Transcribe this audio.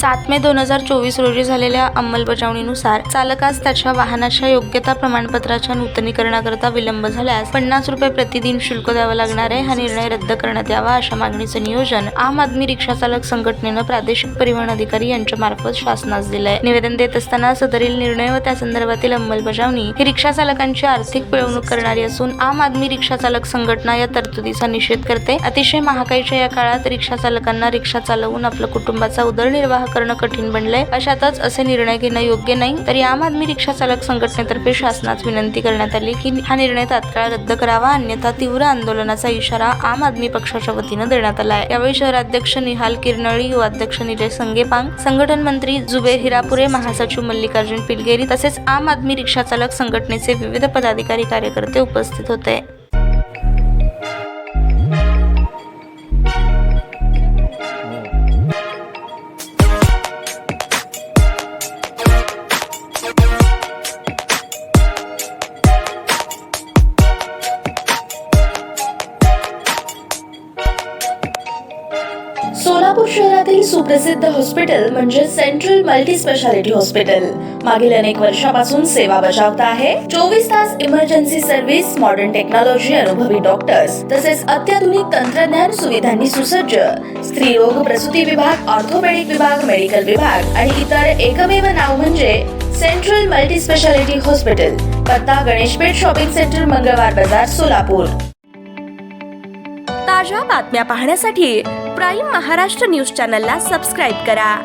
7 मे 2024 रोजी झालेल्या अंमलबजावणीनुसार चालकास त्याच्या वाहनाच्या योग्यता प्रमाणपत्राच्या नूतनीकरणाकरता विलंब झाल्यास 50 रुपये प्रतिदिन शुल्क द्यावं लागणार आहे. हा निर्णय रद्द करण्यात यावा अशा मागणीचं नियोजन आम आदमी रिक्षा चालक संघटनेनं प्रादेशिक परिवहन अधिकारी यांच्या मार्फत शासनास दिलंय. निवेदन देत असताना सदरील निर्णय व त्या संदर्भातील अंमलबजावणी ही रिक्षा चालकांची आर्थिक पिळवणूक करणारी असून आम आदमी रिक्षा चालक संघटना या तरतुदीचा निषेध करते. अतिशय महागाईच्या या काळात रिक्षा चालकांना रिक्षा चालवून आपल्या कुटुंबाचा उदरनिर्वाह करणं कठीण बनलंय. अशातच असे निर्णय घेणं योग्य नाही. तरी आम आदमी रिक्षा चालक संघटनेतर्फे शासनास विनंती करण्यात आली की हा निर्णय तात्काळ रद्द करावा, अन्यथा तीव्र आंदोलनाचा इशारा आम आदमी पक्षाच्या वतीनं देण्यात आला आहे. यावेळी शहराध्यक्ष निहाल किरनळी, युवाध्यक्ष निलेश संगेपांग, संघटन मंत्री जुबेर हिरापुरे, महासचिव मल्लिकार्जुन पिलगेरी तसेच आम आदमी रिक्षा चालक संघटनेचे विविध पदाधिकारी कार्यकर्ते उपस्थित होते. सोलापूर शहरातील सुप्रसिद्ध हॉस्पिटल म्हणजे सेंट्रल मल्टी स्पेशालिटी हॉस्पिटल मागील अनेक वर्षापासून सेवा बजावत आहे. 24 तास इमर्जन्सी सर्व्हिस, मॉडर्न टेक्नॉलॉजी, अनुभवी डॉक्टर्स तसेच अत्याधुनिक तंत्रज्ञान सुविधांनी सुसज्ज स्त्रीरोग प्रसूती विभाग, ऑर्थोपेडिक विभाग, मेडिकल विभाग आणि इतर एकमेव नाव म्हणजे सेंट्रल मल्टी स्पेशालिटी हॉस्पिटल. पत्ता गणेशपेठ शॉपिंग सेंटर, मंगळवार बाजार, सोलापूर. ताज्या बातम्या पाहण्यासाठी प्राईम महाराष्ट्र न्यूज चॅनलला सबस्क्राईब करा.